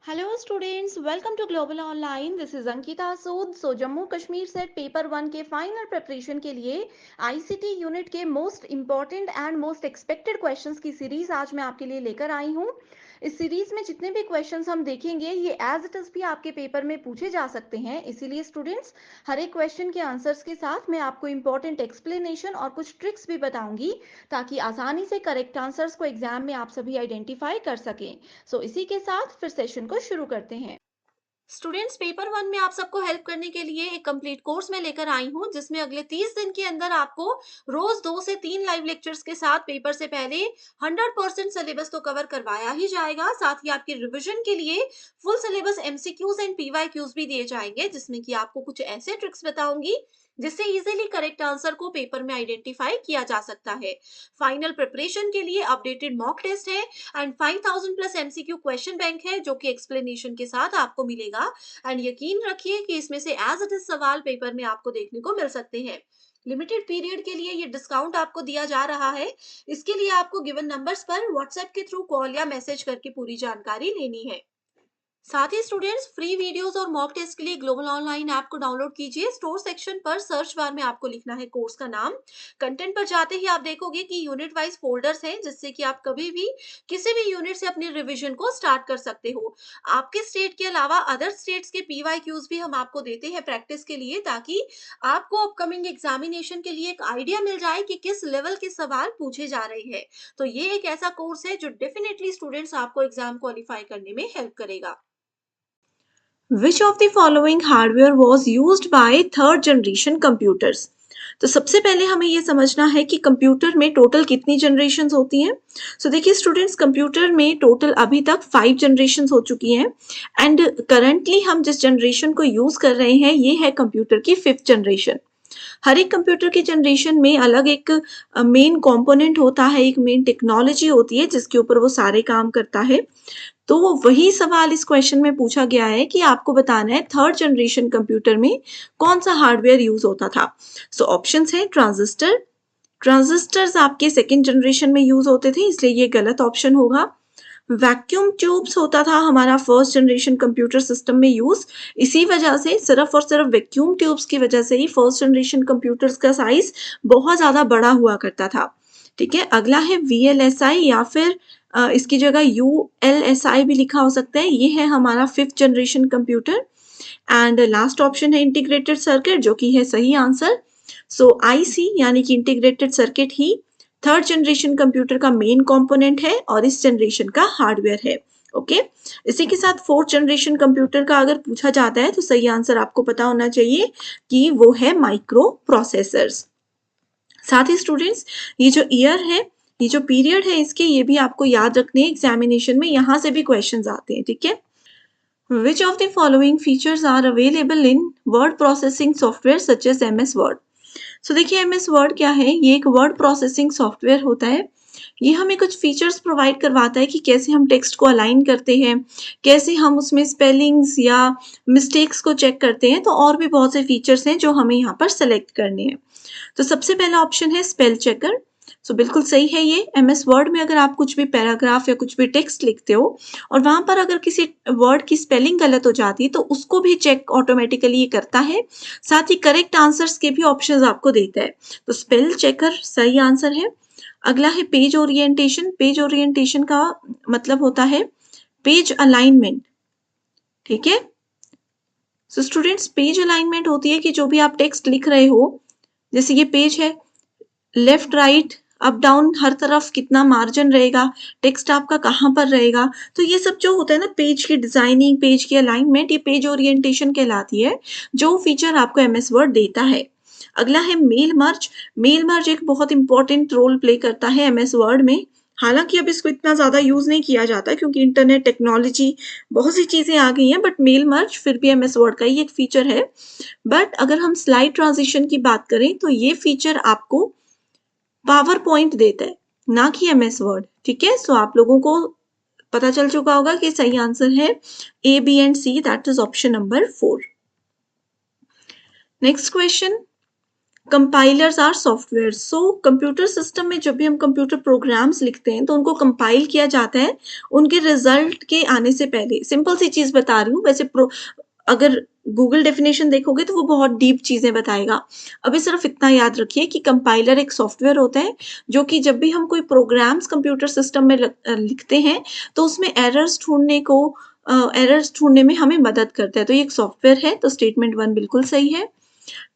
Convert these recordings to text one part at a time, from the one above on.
Hello students, welcome to global online. This is Ankita Sood. Jammu Kashmir set paper 1 के final preparation के लिए ICT unit के most important and most expected questions की series आज मैं आपके लिए लेकर आई हूं। इस सीरीज में जितने भी क्वेश्चंस हम देखेंगे ये एज इट इज भी आपके पेपर में पूछे जा सकते हैं। इसीलिए स्टूडेंट्स, हर एक क्वेश्चन के आंसर्स के साथ मैं आपको इंपॉर्टेंट एक्सप्लेनेशन और कुछ ट्रिक्स भी बताऊंगी ताकि आसानी से करेक्ट आंसर्स को एग्जाम में आप सभी आइडेंटिफाई कर सकें। इसी के साथ फिर सेशन को शुरू करते हैं। स्टूडेंट्स, पेपर 1 में आप सबको हेल्प करने के लिए एक कंप्लीट कोर्स में लेकर आई हूँ, जिसमें अगले 30 दिन के अंदर आपको रोज 2 से 3 लाइव लेक्चर्स के साथ पेपर से पहले 100% सिलेबस तो कवर करवाया ही जाएगा। साथ ही आपकी रिवीजन के लिए full syllabus MCQs and PYQs भी दिए जाएंगे, जिसमें कि आपको कुछ ऐसे ट्रिक्स बताऊंगी जिससे इजीली करेक्ट आंसर को पेपर में आइडेंटिफाई किया जा सकता है। फाइनल प्रिपरेशन के लिए अपडेटेड मॉक टेस्ट है and 5000 plus MCQ question bank है, जो कि एक्सप्लेनेशन के साथ आपको मिलेगा। एंड यकीन रखिए कि इसमें से एज इट इज सवाल पेपर में आपको देखने को मिल सकते हैं। लिमिटेड पीरियड के लिए ये डिस्काउंट आपको दिया जा रहा है। इसके लिए आपको गिवन नंबर्स पर व्हाट्सएप के थ्रू कॉल या मैसेज करके पूरी जानकारी लेनी है। साथ ही स्टूडेंट्स, फ्री वीडियोस और मॉक टेस्ट के लिए ग्लोबल ऑनलाइन ऐप को डाउनलोड कीजिए। स्टोर सेक्शन पर सर्च बार में आपको लिखना है कोर्स का नाम। कंटेंट पर जाते ही आप देखोगे कि यूनिट वाइज फोल्डर्स हैं, जिससे कि आप कभी भी किसी भी यूनिट से अपनी रिवीजन को स्टार्ट कर सकते हो। आपके स्टेट के अलावा अदर स्टेट्स के पीवाईक्यूज भी हम आपको देते हैं प्रैक्टिस के लिए, ताकि आपको अपकमिंग एग्जामिनेशन के लिए एक आइडिया मिल जाए कि किस लेवल के सवाल पूछे जा रहे हैं। तो ये एक ऐसा कोर्स है जो डेफिनेटली स्टूडेंट्स आपको एग्जाम क्वालिफाई करने में हेल्प करेगा। Which of the following hardware was used by third generation computers? तो सबसे पहले हमें ये समझना है कि कंप्यूटर में टोटल कितनी जनरेशन्स होती हैं। देखिए स्टूडेंट्स, कंप्यूटर में टोटल अभी तक 5 जनरेशन्स हो चुकी हैं एंड करंटली हम जिस जनरेशन को यूज कर रहे हैं ये है कंप्यूटर की 5th जनरेशन। हर एक कंप्यूटर की जनरेशन में अलग एक मेन कंपोनेंट होता है, एक मेन टेक्नोलॉजी होती है जिसके ऊपर वो सारे काम करता है। तो वही सवाल इस क्वेश्चन में पूछा गया है कि आपको बताना है थर्ड जनरेशन कंप्यूटर में कौन सा हार्डवेयर यूज होता था। ऑप्शंस है ट्रांजिस्टर। ट्रांजिस्टर्स आपके सेकेंड जनरेशन में यूज होते थे, इसलिए ये गलत ऑप्शन होगा। वैक्यूम ट्यूब्स होता था हमारा फर्स्ट जनरेशन कंप्यूटर सिस्टम में यूज। इसी वजह से, सिर्फ और सिर्फ वैक्यूम ट्यूब्स की वजह से ही फर्स्ट जनरेशन कंप्यूटर्स का साइज बहुत ज्यादा बड़ा हुआ करता था। ठीक है, अगला है VLSI या फिर इसकी जगह ULSI भी लिखा हो सकता है। ये है हमारा 5th generation computer. And last option है इंटीग्रेटेड सर्किट, जो कि है सही आंसर। IC यानी कि इंटीग्रेटेड सर्किट ही थर्ड जनरेशन कंप्यूटर का मेन कंपोनेंट है और इस जनरेशन का हार्डवेयर है। ओके, इसी के साथ 4th जनरेशन कंप्यूटर का अगर पूछा जाता है तो सही आंसर आपको पता होना चाहिए कि वो है माइक्रो प्रोसेसर्स। साथ ही स्टूडेंट्स, ये जो ईयर है, ये जो पीरियड है इसके, ये भी आपको याद रखने हैं, एग्जामिनेशन में यहाँ से भी क्वेश्चंस आते हैं। ठीक है, Which of the following features are available in word processing software such as MS Word? देखिए MS Word क्या है, ये एक वर्ड प्रोसेसिंग सॉफ्टवेयर होता है। ये हमें कुछ फीचर्स प्रोवाइड करवाता है कि कैसे हम टेक्स्ट को अलाइन करते हैं, कैसे हम उसमें स्पेलिंग्स या मिस्टेक्स को चेक करते हैं। तो और भी बहुत से फीचर्स हैं जो हमें यहाँ पर सेलेक्ट करने हैं। सबसे पहला ऑप्शन है स्पेल चेकर। बिल्कुल सही है ये। MS वर्ड में अगर आप कुछ भी पैराग्राफ या कुछ भी टेक्स्ट लिखते हो और वहां पर अगर किसी वर्ड की स्पेलिंग गलत हो जाती है तो उसको भी चेक ऑटोमेटिकली ये करता है। साथ ही करेक्ट आंसर्स के भी ऑप्शंस आपको देता है। स्पेल चेकर सही आंसर है। अगला है पेज ओरिएंटेशन। पेज ओरिएंटेशन का मतलब होता है पेज अलाइनमेंट। ठीक है, स्टूडेंट्स, पेज अलाइनमेंट होती है कि जो भी आप टेक्स्ट लिख रहे हो, जैसे ये पेज है, लेफ्ट राइट अप डाउन हर तरफ कितना मार्जिन रहेगा, टेक्स्ट आपका कहाँ पर रहेगा। तो ये सब जो होता है ना, पेज की डिजाइनिंग, पेज की अलाइनमेंट, ये पेज ओरिएंटेशन कहलाती है, जो फीचर आपको MS वर्ड देता है। अगला है मेल मर्ज। मेल मर्ज एक बहुत इंपॉर्टेंट रोल प्ले करता है MS वर्ड में। हालांकि अब इसको इतना ज्यादा यूज नहीं किया जाता क्योंकि इंटरनेट टेक्नोलॉजी बहुत सी चीजें आ गई हैं, बट मेल मर्ज फिर भी MS वर्ड का ही एक फीचर है। बट अगर हम स्लाइड ट्रांजिशन की बात करें तो ये फीचर आपको पावर पॉइंट देता है, ना कि MS वर्ड। ठीक है, आप लोगों को पता चल चुका होगा कि सही आंसर है A, B and C, that is option number 4। Next question, compilers are software. So computer system में जब भी हम कंप्यूटर प्रोग्राम्स लिखते हैं तो उनको कंपाइल किया जाता है उनके रिजल्ट के आने से पहले। सिंपल सी चीज बता रही हूँ, वैसे अगर गूगल डेफिनेशन देखोगे तो वो बहुत डीप चीजें बताएगा। अभी सिर्फ इतना याद रखिए कि कंपाइलर एक सॉफ्टवेयर होता है जो कि जब भी हम कोई प्रोग्राम्स कंप्यूटर सिस्टम में लिखते हैं तो उसमें एरर्स ढूंढने में हमें मदद करता है। तो ये एक सॉफ्टवेयर है, तो स्टेटमेंट 1 बिल्कुल सही है।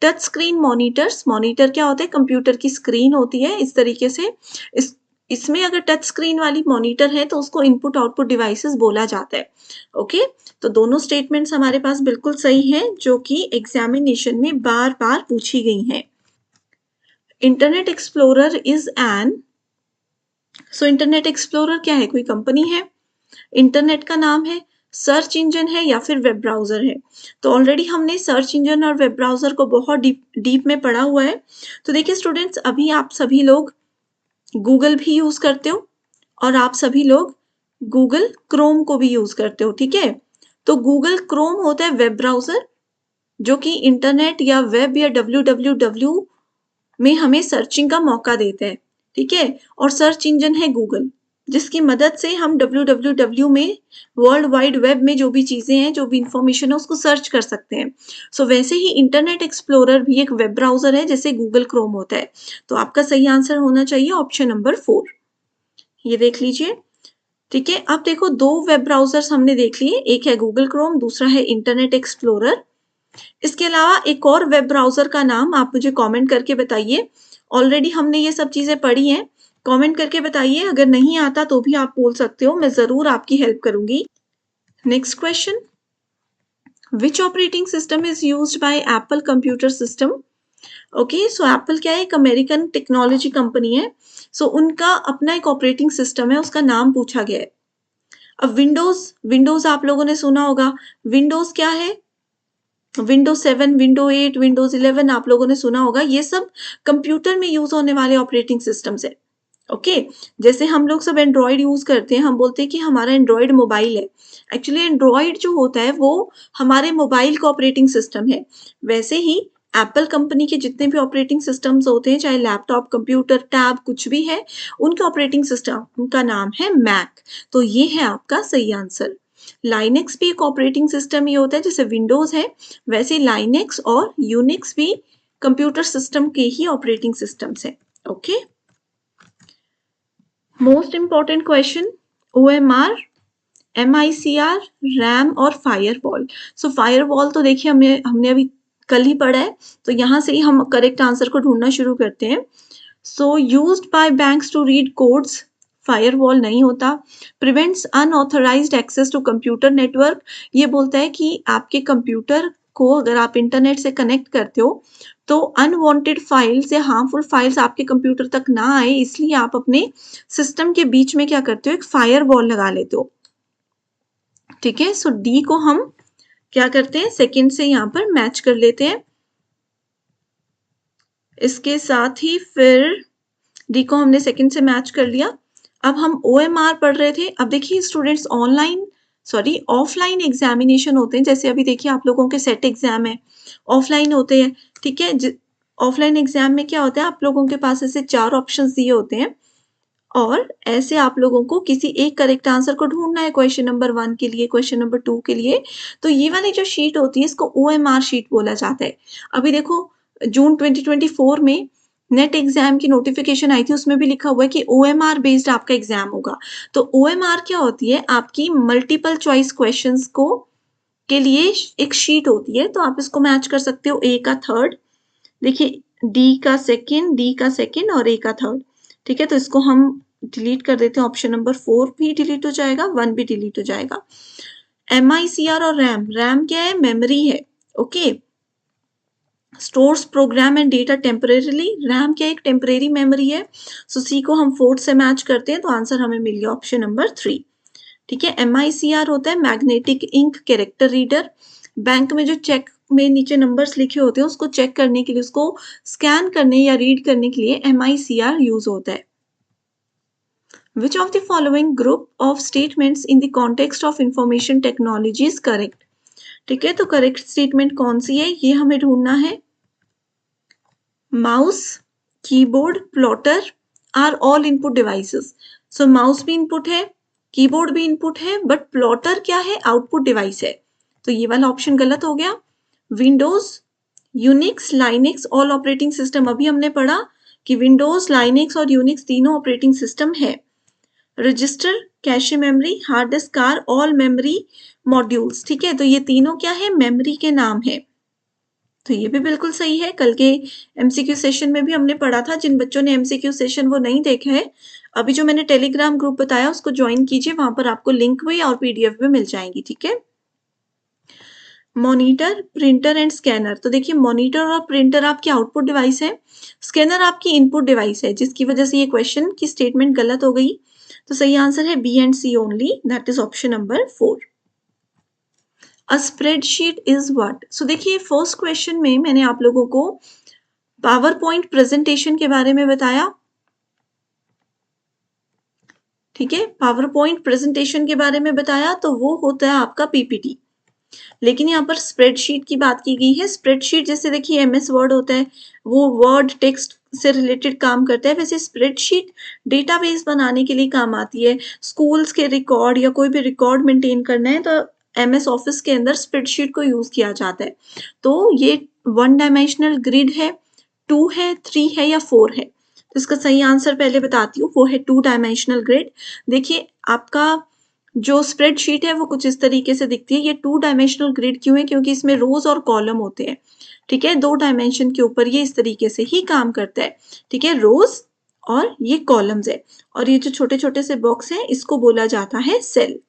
टच स्क्रीन मॉनिटर्स, मॉनिटर क्या होता है? कंप्यूटर की स्क्रीन होती है इस तरीके से। इसमें अगर टच स्क्रीन वाली मॉनिटर है तो उसको इनपुट आउटपुट डिवाइसेस बोला जाता है। ओके, तो दोनों स्टेटमेंट्स हमारे पास बिल्कुल सही हैं जो कि एग्जामिनेशन में बार बार पूछी गई हैं। Internet explorer is an, so internet explorer क्या है? कोई कंपनी है, इंटरनेट का नाम है, सर्च इंजन है या फिर वेब ब्राउजर है? तो ऑलरेडी हमने सर्च इंजन और वेब ब्राउजर को बहुत डीप में पढ़ा हुआ है। तो देखिए स्टूडेंट्स, अभी आप सभी लोग गूगल भी यूज करते हो और आप सभी लोग गूगल क्रोम को भी यूज करते हो, ठीक है? तो गूगल क्रोम होता है वेब ब्राउजर जो कि इंटरनेट या वेब या www में हमें सर्चिंग का मौका देता है, ठीक है? और सर्च इंजन है गूगल, जिसकी मदद से हम www में, वर्ल्ड वाइड वेब में जो भी चीजें हैं, जो भी इंफॉर्मेशन है, उसको सर्च कर सकते हैं। सो वैसे ही इंटरनेट एक्सप्लोरर भी एक वेब ब्राउजर है जैसे गूगल क्रोम होता है। तो आपका सही आंसर होना चाहिए ऑप्शन नंबर 4। ये देख लीजिए, ठीक है? अब देखो, 2 वेब ब्राउजर्स हमने देख लिए, एक है गूगल क्रोम, दूसरा है इंटरनेट एक्सप्लोरर। इसके अलावा एक और वेब ब्राउजर का नाम आप मुझे कमेंट करके बताइए। ऑलरेडी हमने ये सब चीजें पढ़ी हैं, कमेंट करके बताइए। अगर नहीं आता तो भी आप बोल सकते हो, मैं जरूर आपकी हेल्प करूंगी। Next question, which operating system is used by Apple computer system? Okay, so Apple क्या है? एक अमेरिकन टेक्नोलॉजी कंपनी है। सो उनका अपना एक ऑपरेटिंग सिस्टम है, उसका नाम पूछा गया है। अब विंडोज आप लोगों ने सुना होगा। विंडोज क्या है? विंडोज 7, विंडो 8, विंडोज 11 आप लोगों ने सुना होगा। ये सब कंप्यूटर में यूज होने वाले ऑपरेटिंग सिस्टम्स है। ओके, जैसे हम लोग सब एंड्रॉइड यूज करते हैं, हम बोलते हैं कि हमारा एंड्रॉइड मोबाइल है। एक्चुअली एंड्रॉइड जो होता है वो हमारे मोबाइल का ऑपरेटिंग सिस्टम है। वैसे ही एप्पल कंपनी के जितने भी ऑपरेटिंग सिस्टम्स होते हैं, चाहे लैपटॉप, कंप्यूटर, टैब, कुछ भी है, उनके ऑपरेटिंग सिस्टम का नाम है मैक। तो ये है आपका सही आंसर। लाइनेक्स भी एक ऑपरेटिंग सिस्टम ही होता है, जैसे विंडोज है वैसे लाइनेक्स और यूनिक्स भी कंप्यूटर सिस्टम के ही ऑपरेटिंग सिस्टम्स हैं। Okay, most important question, OMR, MICR, RAM और फायरवॉल। सो फायरवॉल तो देखिए हमने अभी कल ही पढ़ा है, तो यहाँ से ही हम करेक्ट आंसर को ढूंढना शुरू करते हैं। So used by banks to read codes, firewall नहीं होता। Prevents unauthorized access to computer network, ये बोलता है कि आपके कंप्यूटर को अगर आप इंटरनेट से कनेक्ट करते हो तो अनवांटेड फाइल्स या हार्मफुल फाइल्स आपके कंप्यूटर तक ना आए, इसलिए आप अपने सिस्टम के बीच में क्या करते हो? एक फायरवॉल लगा लेते हो, ठीक है? सो डी को हम क्या करते हैं? सेकंड से यहाँ पर मैच कर लेते हैं। इसके साथ ही फिर डी को हमने सेकंड से मैच कर लिया। अब हम OMR पढ़ रहे थे। अब देखिए स्टूडेंट्स, ऑफलाइन एग्जामिनेशन होते हैं, जैसे अभी देखिए आप लोगों के सेट एग्जाम है, ऑफलाइन होते हैं, ठीक है? ऑफलाइन एग्जाम में क्या होता है, आप लोगों के पास ऐसे 4 ऑप्शंस दिए होते हैं और ऐसे आप लोगों को किसी एक करेक्ट आंसर को ढूंढना है, क्वेश्चन नंबर 1 के लिए, क्वेश्चन नंबर 2 के लिए। तो ये वाली जो शीट होती है इसको OMR शीट बोला जाता है। अभी देखो जून 2024 में नेट एग्जाम की नोटिफिकेशन आई थी, उसमें भी लिखा हुआ है कि OMR बेस्ड आपका एग्जाम होगा। तो OMR क्या होती है? आपकी मल्टीपल चॉइस क्वेश्चंस को के लिए एक शीट होती है। तो आप इसको मैच कर सकते हो, ए का थर्ड, देखिए डी का सेकेंड और ए का थर्ड, ठीक है? तो इसको हम डिलीट कर देते हैं, ऑप्शन नंबर 4 भी डिलीट हो जाएगा, 1 भी डिलीट हो जाएगा। MICR और रैम क्या है? मेमोरी है, okay? Stores program and data temporarily, RAM क्या एक टेम्परेरी मेमोरी है। सो सी को हम 4 से मैच करते हैं, तो आंसर हमें मिल गया ऑप्शन नंबर 3, ठीक है? MICR होता है magnetic ink character reader. Bank में जो चेक में नीचे नंबर्स लिखे होते हैं उसको चेक करने के लिए, उसको स्कैन करने या रीड करने के लिए MICR यूज होता है। Which of the following group of statements in the context of information technology is correct? ठीक है, तो करेक्ट स्टेटमेंट कौन सी है ये हमें ढूंढना है। Mouse, keyboard, plotter are all input devices. So mouse भी इनपुट है, कीबोर्ड भी इनपुट है, बट प्लॉटर क्या है, आउटपुट डिवाइस है। तो ये वाला ऑप्शन गलत हो गया। Windows, Unix, Linux, all operating system, अभी हमने पढ़ा कि विंडोज, लाइनिक्स और यूनिक्स तीनों ऑपरेटिंग सिस्टम है। Register, cache memory, hard disk are all memory modules. ठीक है, तो ये तीनों क्या है, मेमोरी के नाम है। तो ये भी बिल्कुल सही है। कल के एमसीक्यू सेशन में भी हमने पढ़ा था। जिन बच्चों ने एमसीक्यू सेशन वो नहीं देखा है, अभी जो मैंने टेलीग्राम ग्रुप बताया उसको ज्वाइन कीजिए, वहां पर आपको लिंक भी और पीडीएफ भी मिल जाएंगी। ठीक है। Monitor, printer and scanner. तो देखिए, मॉनिटर और प्रिंटर आपकी आउटपुट डिवाइस है, स्कैनर आपकी इनपुट डिवाइस है, जिसकी वजह से ये क्वेश्चन की स्टेटमेंट गलत हो गई। तो सही आंसर है B and C only, that is option number 4। A spreadsheet is what. So देखिए, फर्स्ट क्वेश्चन में मैंने आप लोगों को पावर पॉइंट प्रेजेंटेशन के बारे में बताया। ठीक है, पावर पॉइंट प्रेजेंटेशन के बारे में बताया, तो वो होता है आपका पीपीटी। लेकिन यहाँ पर स्प्रेडशीट की बात की गई है। स्प्रेडशीट जैसे देखिए एमएस वर्ड होता है, वो वर्ड टेक्स्ट से रिलेटेड काम करता है, वैसे स्प्रेडशीट डेटाबेस बनाने के लिए काम आती है। स्कूल्स के रिकॉर्ड या कोई भी रिकॉर्ड मेंटेन करना है तो एमएस ऑफिस के अंदर स्प्रेडशीट को यूज किया जाता है। तो ये 1 डायमेंशनल ग्रिड है, 2 है, 3 है या 4 है। तो इसका सही आंसर पहले बताती हूँ, वो है 2 डायमेंशनल ग्रिड। देखिए, आपका जो स्प्रेडशीट है वो कुछ इस तरीके से दिखती है। ये 2 डायमेंशनल ग्रिड क्यों है, क्योंकि इसमें रोज और कॉलम होते हैं। ठीक है, 2 डायमेंशन के ऊपर ये इस तरीके से ही काम करता है। ठीक है, रोज और ये कॉलम्स है, और ये जो छोटे छोटे से बॉक्स है इसको बोला जाता है cell.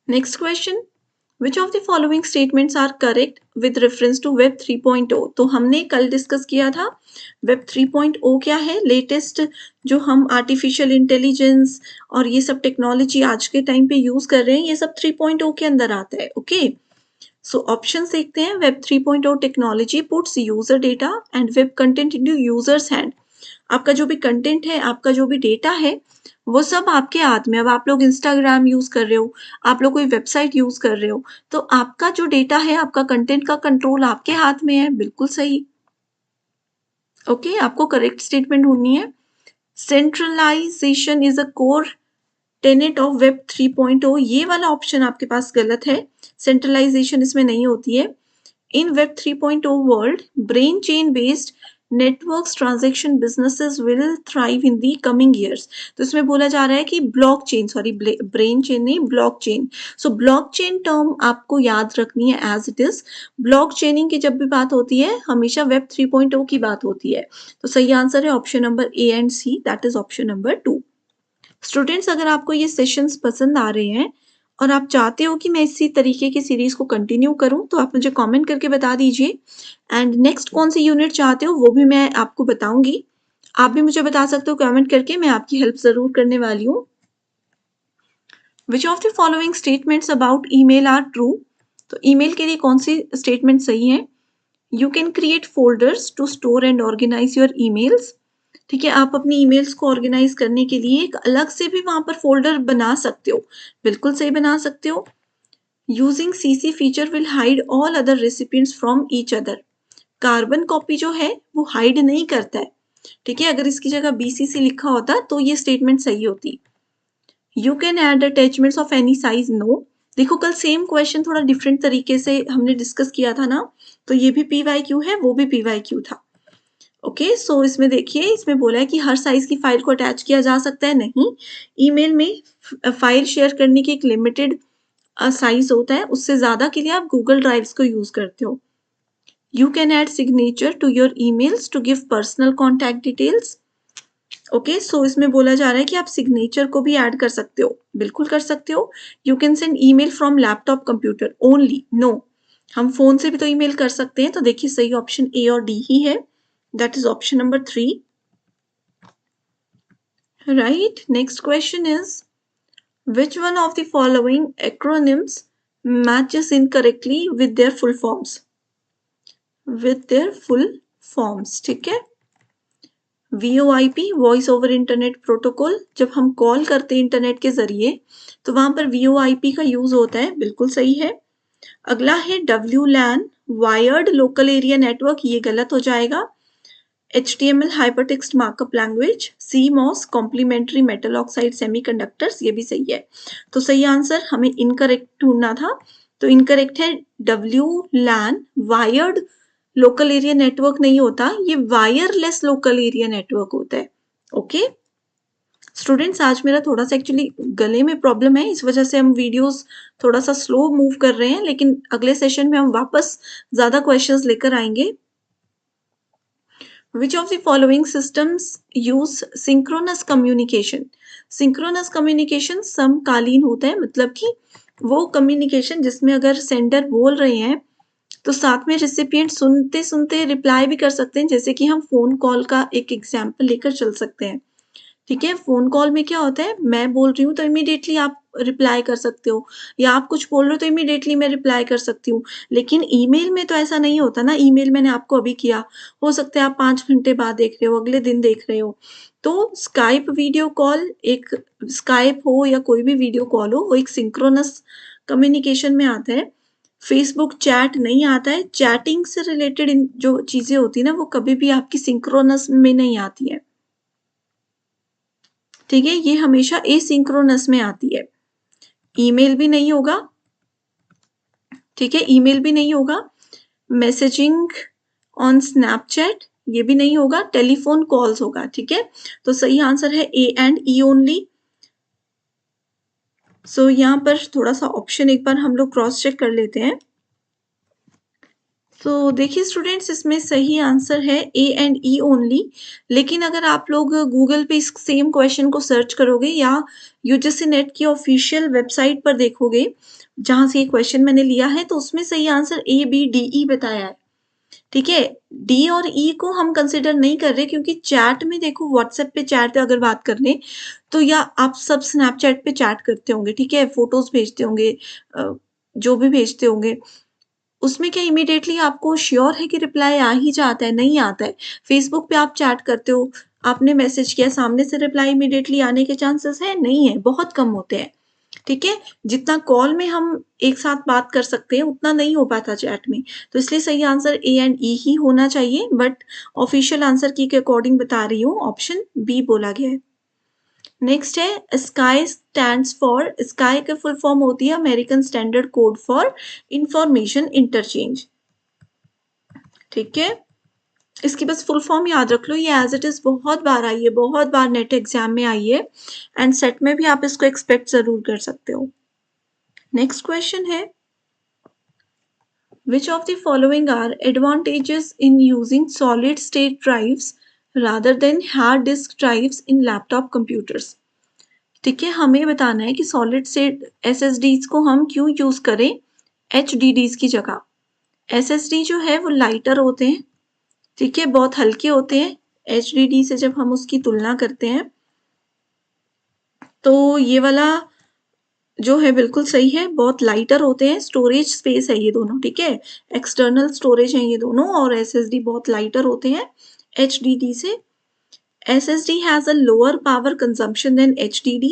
Next question, which of the following statements are correct with reference to web 3.0। तो हमने कल डिस्कस किया था वेब 3.0 क्या है, लेटेस्ट जो हम आर्टिफिशियल इंटेलिजेंस और ये सब टेक्नोलॉजी आज के टाइम पे यूज कर रहे हैं, ये सब 3.0 के अंदर आता है। ओके, सो ऑप्शन देखते हैं। Web 3.0 technology puts user data and web content into users hand. आपका जो भी कंटेंट है, आपका जो भी डेटा है, वो सब आपके हाथ में। अब आप लोग इंस्टाग्राम यूज कर रहे हो, आप लोग कोई वेबसाइट यूज कर रहे हो, तो आपका जो डेटा है, आपका कंटेंट का कंट्रोल आपके हाथ में है। बिल्कुल सही। ओके, आपको करेक्ट स्टेटमेंट ढूंढनी है। Centralization is a core tenet of web 3.0। ये वाला ऑप्शन आपके पास गलत है, सेंट्रलाइजेशन इसमें नहीं होती है। In Web 3.0 world, brain chain based networks transaction businesses will thrive in the coming years। तो इसमें बोला जा रहा है कि ब्लॉकचेन, सॉरी ब्रेन चेन नहीं, ब्लॉकचेन। सो ब्लॉकचेन टर्म आपको याद रखनी है एज इट इज। ब्लॉकचेनिंग की जब भी बात होती है, हमेशा वेब 3.0 की बात होती है। तो सही आंसर है option number A and C, that is option number 2। Students, अगर आपको ये सेशंस पसंद आ रहे हैं और आप चाहते हो कि मैं इसी तरीके की सीरीज को कंटिन्यू करूं, तो आप मुझे कमेंट करके बता दीजिए। एंड नेक्स्ट कौन सी यूनिट चाहते हो वो भी मैं आपको बताऊंगी। आप भी मुझे बता सकते हो कमेंट करके, मैं आपकी हेल्प जरूर करने वाली हूँ। Which of the following statements about email are true. तो ईमेल के लिए कौन सी स्टेटमेंट सही है। You can create folders to store and organize your emails. ठीक है, आप अपनी ईमेल्स को ऑर्गेनाइज करने के लिए एक अलग से भी वहां पर फोल्डर बना सकते हो। बिल्कुल सही बना सकते हो। Using CC feature will hide all other recipients from each other. Carbon copy जो है वो हाइड नहीं करता है। ठीक है, अगर इसकी जगह बीसीसी लिखा होता तो ये स्टेटमेंट सही होती। You can add attachments of any size, no. देखो, कल सेम क्वेश्चन थोड़ा डिफरेंट तरीके से हमने डिस्कस किया था ना, तो ये भी PYQ है, वो भी PYQ था। ओके, सो इसमें देखिए, इसमें बोला है कि हर साइज की फाइल को अटैच किया जा सकता है। नहीं, ईमेल में फाइल शेयर करने की एक लिमिटेड साइज होता है, उससे ज्यादा के लिए आप गूगल ड्राइव्स को यूज करते हो। You can add signature to your emails to give personal contact details. Okay, so इसमें बोला जा रहा है कि आप सिग्नेचर को भी ऐड कर सकते हो। बिल्कुल कर सकते हो। You can send email from laptop computer only, no. हम फोन से भी तो ईमेल कर सकते हैं। तो देखिए, सही ऑप्शन ए और डी ही है, that is option number 3, right? Next question is, which one of the following acronyms matches incorrectly with their full forms? With their full forms, ठीक है। VoIP, voice over internet protocol, जब हम call करते हैं internet के जरिए तो वहां पर VoIP का यूज होता है। बिल्कुल सही है। अगला है WLAN, wired local area network, ये गलत हो जाएगा। HTML hypertext markup language, CMOS complementary metal oxide semiconductors, ये भी सही है। तो सही आंसर हमें इनकरेक्ट ढूंढना था, तो इनकरेक्ट है WLAN। Wired local area network नहीं होता, ये वायरलेस लोकल एरिया नेटवर्क होता है। ओके स्टूडेंट्स, आज मेरा थोड़ा सा एक्चुअली गले में प्रॉब्लम है, इस वजह से हम वीडियोस थोड़ा सा स्लो मूव कर रहे हैं, लेकिन अगले सेशन में हम वापस ज्यादा क्वेश्चंस लेकर आएंगे। Which of the following systems use synchronous communication? Synchronous communication समकालीन होता है, मतलब कि वो कम्युनिकेशन जिसमें अगर सेंडर बोल रहे हैं तो साथ में रिसिपिएंट सुनते सुनते रिप्लाई भी कर सकते हैं, जैसे कि हम फोन कॉल का एक एग्जाम्पल लेकर चल सकते हैं। ठीक है, फोन कॉल में क्या होता है, मैं बोल रही हूँ तो इमीडिएटली आप रिप्लाई कर सकते हो, या आप कुछ बोल रहे हो तो इमीडिएटली मैं रिप्लाई कर सकती हूँ। लेकिन ईमेल में तो ऐसा नहीं होता ना, ईमेल मैंने आपको अभी किया, हो सकता है आप 5 घंटे बाद देख रहे हो, अगले दिन देख रहे हो। तो स्काइप वीडियो कॉल, एक स्काइप हो या कोई भी वीडियो कॉल हो, वो एक सिंक्रोनस कम्युनिकेशन में आता है। फेसबुक चैट नहीं आता है, चैटिंग से रिलेटेड जो चीजें होती है ना, वो कभी भी आपकी सिंक्रोनस में नहीं आती है। ठीक है, ये हमेशा एसिंक्रोनस में आती है। ईमेल भी नहीं होगा, ठीक है, ईमेल भी नहीं होगा, मैसेजिंग ऑन स्नैपचैट ये भी नहीं होगा, टेलीफोन कॉल्स होगा। ठीक है, तो सही आंसर है ए एंड ई ओनली। सो यहाँ पर थोड़ा सा ऑप्शन एक बार हम लोग क्रॉस चेक कर लेते हैं। तो देखिए स्टूडेंट्स, इसमें सही आंसर है ए एंड ई ओनली। लेकिन अगर आप लोग गूगल पे इस सेम क्वेश्चन को सर्च करोगे या यूजीसी नेट की ऑफिशियल वेबसाइट पर देखोगे जहां से ये क्वेश्चन मैंने लिया है, तो उसमें सही answer A B D E बताया है। ठीक है, डी और ई को हम कंसिडर नहीं कर रहे, क्योंकि चैट में देखो, व्हाट्सएप पे चैट अगर बात कर ले तो, या आप सब स्नैपचैट पे चैट करते होंगे, ठीक है, फोटोज भेजते होंगे, जो भी भेजते होंगे, उसमें क्या इमीडिएटली आपको श्योर है कि रिप्लाई आ ही जाता है? नहीं आता है। फेसबुक पे आप चैट करते हो, आपने मैसेज किया, सामने से रिप्लाई इमीडिएटली आने के चांसेस है? नहीं है, बहुत कम होते हैं। ठीक है, जितना कॉल में हम एक साथ बात कर सकते हैं उतना नहीं हो पाता चैट में, तो इसलिए सही आंसर ए एंड ई ही होना चाहिए, बट ऑफिशियल आंसर की के अकॉर्डिंग बता रही हूँ, ऑप्शन बी बोला गया है। नेक्स्ट है स्काई स्टैंड्स फॉर, स्काई का फुल फॉर्म होती है American standard code for information interchange. ठीक है, इसकी बस फुल फॉर्म याद रख लो, ये एज इट इज बहुत बार आई है, बहुत बार नेट एग्जाम में आई है, एंड सेट में भी आप इसको एक्सपेक्ट जरूर कर सकते हो। नेक्स्ट क्वेश्चन है, which of the following are advantages in using solid state drives rather than hard disk drives in laptop computers? ठीक है, हमें बताना है कि सॉलिड स्टेट SSDs को हम क्यों यूज करें HDDs की जगह। SSD जो है वो लाइटर होते हैं, ठीक है, बहुत हल्के होते हैं HDD से जब हम उसकी तुलना करते हैं, तो ये वाला जो है बिल्कुल सही है, बहुत लाइटर होते हैं, स्टोरेज स्पेस है ये दोनों, ठीक है, एक्सटर्नल स्टोरेज है ये दोनों, और SSD बहुत लाइटर होते हैं HDD से। SSD has a lower power consumption than HDD।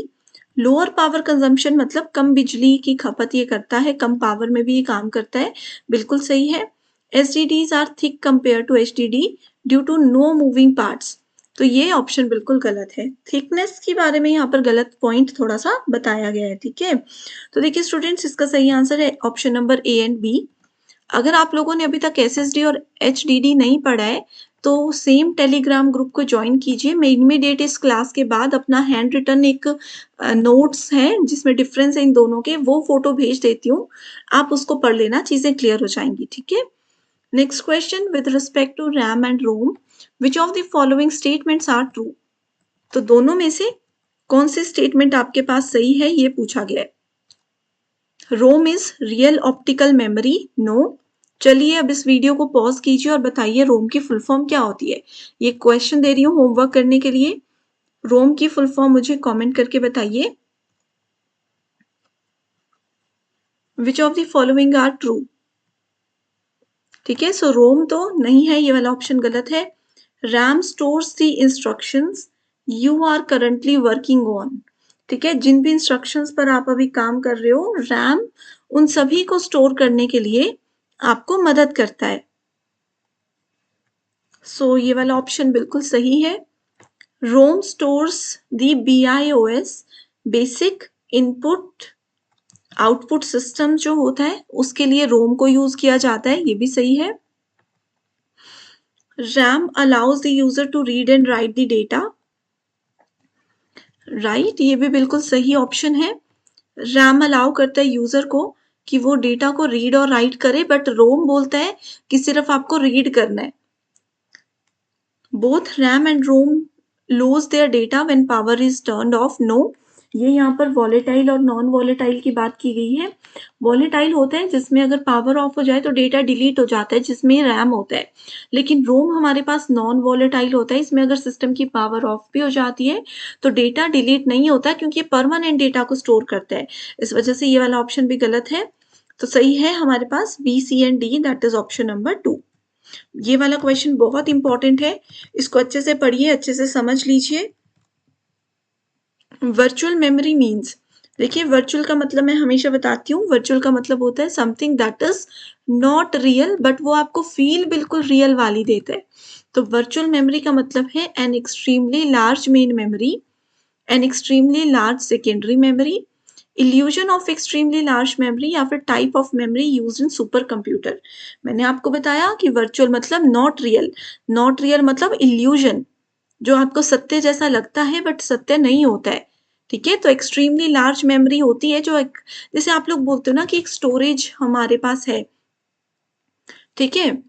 Lower power consumption मतलब कम बिजली की खपत ये करता है, कम पावर में भी ये काम करता है, बिल्कुल सही है। SSDs are thick compare to HDD due to no moving parts, तो ये ऑप्शन बिल्कुल गलत है। थिकनेस के बारे में यहाँ पर गलत पॉइंट थोड़ा सा बताया गया है। ठीक है, तो देखिए स्टूडेंट्स, इसका सही आंसर है option number A and B. अगर आप लोगों ने अभी तक SSD और HDD नहीं पढ़ा है तो सेम टेलीग्राम ग्रुप को ज्वाइन कीजिए। मैं इमीडिएट इस क्लास के बाद अपना हैंड रिटन एक नोट्स है जिसमें डिफरेंस है इन दोनों के, वो फोटो भेज देती हूँ, आप उसको पढ़ लेना, चीजें क्लियर हो जाएंगी। ठीक है, next question, with respect to RAM and ROM which of the following statements are true? तो दोनों में से कौन से स्टेटमेंट आपके पास सही है, ये पूछा गया है। ROM is real optical memory, no. चलिए अब इस वीडियो को पॉज कीजिए और बताइए रोम की फुल फॉर्म क्या होती है। ये क्वेश्चन दे रही हूँ होमवर्क करने के लिए, रोम की फुल फॉर्म मुझे कमेंट करके बताइए। Which of the following are true? ठीक है, सो रोम तो नहीं है, ये वाला ऑप्शन गलत है। RAM stores the instructions you are currently working on. ठीक है, जिन भी इंस्ट्रक्शंस पर आप अभी काम कर रहे हो, रैम उन सभी को स्टोर करने के लिए आपको मदद करता है। सो ये वाला ऑप्शन बिल्कुल सही है। ROM stores the BIOS basic input output system जो होता है उसके लिए रोम को यूज किया जाता है, ये भी सही है। RAM allows the user to read and write the data, right, ये भी बिल्कुल सही ऑप्शन है। रैम अलाउ करता है यूजर को कि वो डेटा को रीड और राइट करे, बट रोम बोलता है कि सिर्फ आपको रीड करना है। Both RAM and ROM lose their data when power is turned off. No, ये यहाँ पर वॉलेटाइल और नॉन वॉलेटाइल की बात की गई है। वॉलेटाइल होता है जिसमें अगर पावर ऑफ हो जाए तो डेटा डिलीट हो जाता है, जिसमें रैम होता है। लेकिन रोम हमारे पास नॉन वॉलेटाइल होता है, इसमें अगर सिस्टम की पावर ऑफ भी हो जाती है तो डेटा डिलीट नहीं होता, क्योंकि ये परमानेंट डेटा को स्टोर करता है। इस वजह से ये वाला ऑप्शन भी गलत है। तो सही है हमारे पास B, C and D, that is option number 2। ये वाला क्वेश्चन बहुत इंपॉर्टेंट है, इसको अच्छे से पढ़िए, अच्छे से समझ लीजिए। वर्चुअल मेमोरी मीन्स, देखिए वर्चुअल का मतलब मैं हमेशा बताती हूँ, वर्चुअल का मतलब होता है something that is not real, but वो आपको फील बिल्कुल रियल वाली देता है। तो वर्चुअल मेमोरी का मतलब है an extremely large main memory, an extremely large secondary memory, illusion of extremely large memory, या फिर type of memory used in super computer. मैंने आपको बताया कि वर्चुअल मतलब नॉट रियल, नॉट रियल मतलब इल्यूजन, जो आपको सत्य जैसा लगता है बट सत्य नहीं होता है। ठीक है, तो एक्सट्रीमली लार्ज मेमोरी होती है जो एक, जैसे आप लोग बोलते हो ना कि एक स्टोरेज हमारे पास है, ठीक है,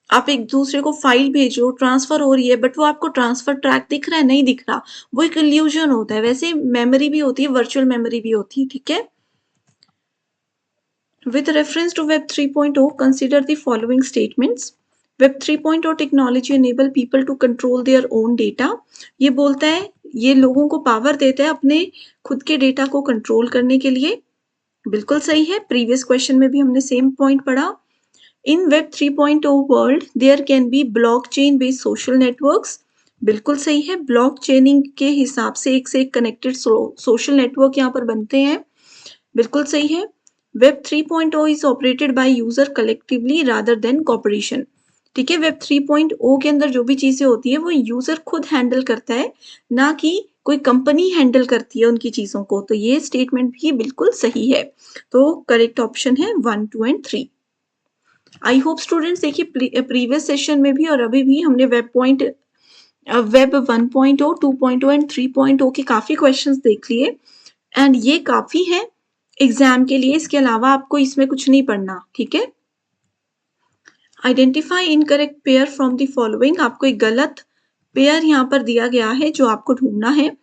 आप एक दूसरे को फाइल भेजो, ट्रांसफर हो रही है, बट वो आपको ट्रांसफर ट्रैक दिख रहा है, नहीं दिख रहा, वो एक इल्यूजन होता है। वैसे मेमोरी भी होती है, वर्चुअल मेमोरी भी होती है। ठीक है, with reference to Web 3.0, consider the following statements. Web 3.0 technology enable people to control their own data. ये बोलता है ये लोगों को पावर देता है अपने खुद के डेटा को कंट्रोल करने के लिए। बिल्कुल सही है, प्रीवियस क्वेश्चन में भी हमने सेम पॉइंट पढ़ा। In web 3.0 world there can be blockchain based social networks. बिल्कुल सही है, ब्लॉकचेनिंग के हिसाब से एक कनेक्टेड सोशल नेटवर्क यहाँ पर बनते हैं। बिल्कुल सही है। Web 3.0 is operated by user collectively rather than corporation. ठीक है, वेब 3.0 के अंदर जो भी चीजें होती है वो यूजर खुद हैंडल करता है, ना कि कोई कंपनी हैंडल करती है उनकी चीजों को। तो ये स्टेटमेंट भी बिल्कुल सही है। तो करेक्ट ऑप्शन है 1, 2 एंड 3। आई होप स्टूडेंट्स, देखिए प्रीवियस सेशन में भी और अभी भी हमने वेब 1.0, 2.0 एंड 3.0 के काफी क्वेश्चंस देख लिए, एंड ये काफी है एग्जाम के लिए। इसके अलावा आपको इसमें कुछ नहीं पढ़ना। ठीक है, identify incorrect pair from the following, आपको एक गलत पेयर यहाँ पर दिया गया है जो आपको ढूंढना है।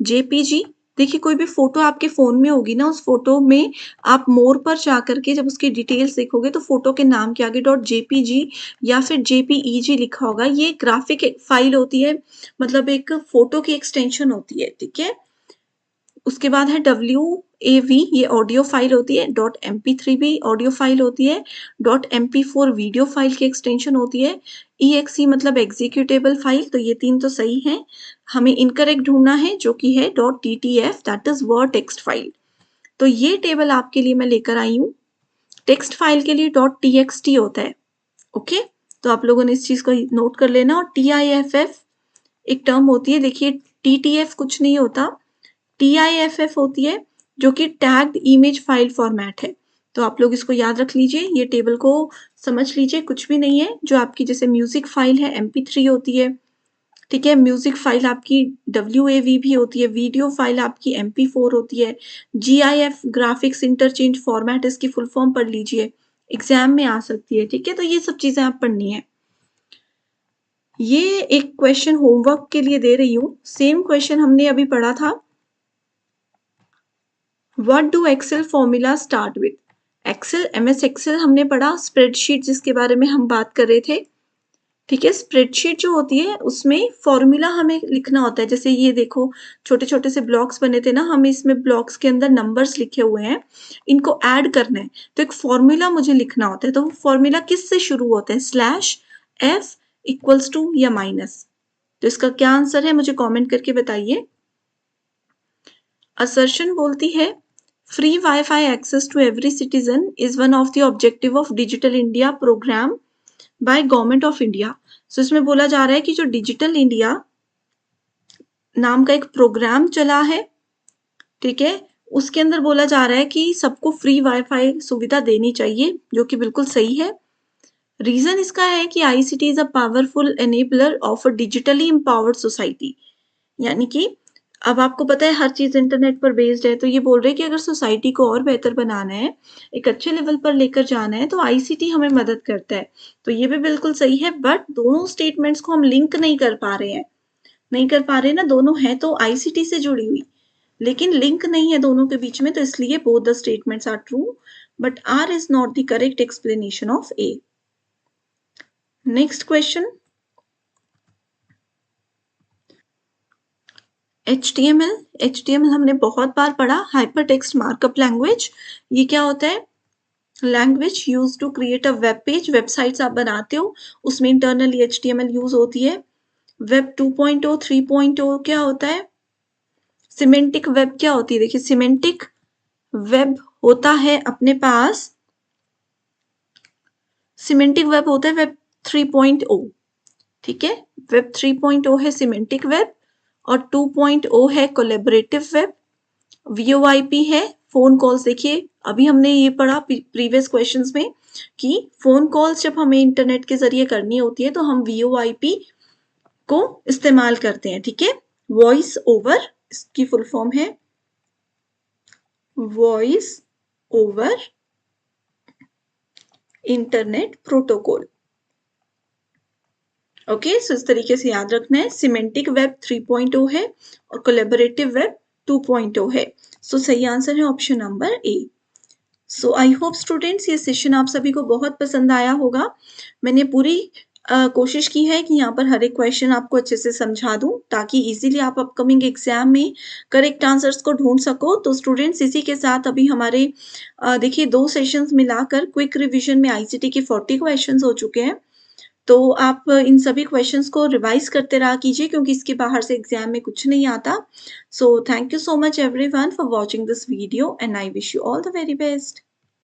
JPG, देखिए कोई भी फोटो आपके फोन में होगी ना, उस फोटो में आप मोर पर जा करके जब उसकी डिटेल्स देखोगे तो फोटो के नाम के आगे .jpg या फिर JPEG लिखा होगा। ये ग्राफिक फाइल होती है, मतलब एक फोटो की एक्सटेंशन होती है। ठीक है, उसके बाद है WAV, ये ऑडियो फाइल होती है। .mp3 भी ऑडियो फाइल होती है। .mp4 वीडियो फाइल की एक्सटेंशन होती है। EXE मतलब एग्जीक्यूटेबल फाइल। तो ये 3 तो सही है, हमें इनकरेक्ट ढूंढना है जो कि है .ttf, that is word text file. तो ये टेबल आपके लिए मैं लेकर आई हूँ। टेक्स्ट फाइल के लिए .txt होता है। ओके, तो आप लोगों ने इस चीज को नोट कर लेना। और TIFF एक टर्म होती है, देखिए TTF कुछ नहीं होता, TIFF होती है जो कि टैग्ड इमेज फाइल फॉर्मेट है। तो आप लोग इसको याद रख लीजिए, ये टेबल को समझ लीजिए, कुछ भी नहीं है। जो आपकी जैसे म्यूजिक फाइल है MP3 होती है। ठीक है, म्यूजिक फाइल आपकी WAV भी होती है। वीडियो फाइल आपकी MP4 होती है। GIF ग्राफिक्स इंटरचेंज फॉर्मेट, इसकी फुल फॉर्म पढ़ लीजिए, एग्जाम में आ सकती है। ठीक है, तो ये सब चीजें आप पढ़नी है। ये एक क्वेश्चन होमवर्क के लिए दे रही हूँ, सेम क्वेश्चन हमने अभी पढ़ा था। What do Excel formula start with? Excel, MS Excel हमने पढ़ा, स्प्रेडशीट जिसके बारे में हम बात कर रहे थे। ठीक है, स्प्रेडशीट जो होती है उसमें फॉर्मूला हमें लिखना होता है। जैसे ये देखो छोटे छोटे से ब्लॉक्स बने थे ना, हमें इसमें ब्लॉक्स के अंदर नंबर्स लिखे हुए हैं, इनको ऐड करना है, तो एक फॉर्मूला मुझे लिखना होता है। तो वो फॉर्मूला किस से शुरू होता है? /f इक्वल्स टू या माइनस। तो इसका क्या आंसर है मुझे कॉमेंट करके बताइए। असर्शन बोलती है free wifi access to every citizen is one of the objective of digital India programme by government of India. So इसमें बोला जा रहा है कि जो डिजिटल इंडिया नाम का एक प्रोग्राम चला है, ठीक है, उसके अंदर बोला जा रहा है कि सबको फ्री वाईफाई सुविधा देनी चाहिए, जो कि बिल्कुल सही है। रीजन इसका है कि ICT is a powerful enabler of a digitally empowered society. यानी कि अब आपको पता है हर चीज इंटरनेट पर बेस्ड है, तो ये बोल रहे हैं कि अगर सोसाइटी को और बेहतर बनाना है, एक अच्छे लेवल पर लेकर जाना है, तो आईसीटी हमें मदद करता है। तो ये भी बिल्कुल सही है, बट दोनों स्टेटमेंट्स को हम लिंक नहीं कर पा रहे हैं ना, दोनों है तो आईसीटी से जुड़ी हुई, लेकिन लिंक नहीं है दोनों के बीच में, तो इसलिए both the statements are true, but R is not the correct explanation of A. Next question, HTML हमने बहुत बार पढ़ा, हाइपर टेक्स्ट मार्कअप लैंग्वेज। ये क्या होता है? Language use to create a web page. Websites आप बनाते हो, उसमें इंटरनली HTML यूज होती है। वेब 2.0 3.0 क्या होता है? सिमेंटिक वेब क्या होती है? देखिए, सिमेंटिक वेब होता है अपने पास, सिमेंटिक वेब होता है वेब 3.0, ठीक है। वेब 3.0 है सिमेंटिक वेब, और 2.0 है कोलैबोरेटिव वेब। VoIP है फोन कॉल्स। देखिए, अभी हमने ये पढ़ा प्रीवियस क्वेश्चंस में कि फोन कॉल्स जब हमें इंटरनेट के जरिए करनी होती है तो हम VoIP को इस्तेमाल करते हैं, ठीक है। वॉइस ओवर, इसकी फुल फॉर्म है voice over internet protocol. Okay, so इस तरीके से याद रखना है। सिमेंटिक वेब 3.0 है और कोलैबोरेटिव वेब 2.0 है। सो सही आंसर है option number A. So I hope students ये सेशन आप सभी को बहुत पसंद आया होगा। मैंने पूरी कोशिश की है कि यहाँ पर हर एक क्वेश्चन आपको अच्छे से समझा दूं, ताकि इजीली आप अपकमिंग एग्जाम में करेक्ट आंसर्स को ढूंढ सको। तो स्टूडेंट्स, इसी के साथ अभी हमारे देखिए 2 सेशंस मिलाकर क्विक रिवीजन में आईसीटी के 40 क्वेश्चंस हो चुके हैं। तो आप इन सभी क्वेश्चंस को रिवाइज करते रहा कीजिए, क्योंकि इसके बाहर से एग्जाम में कुछ नहीं आता। So thank you so much everyone for watching this video, and I wish you all the very best.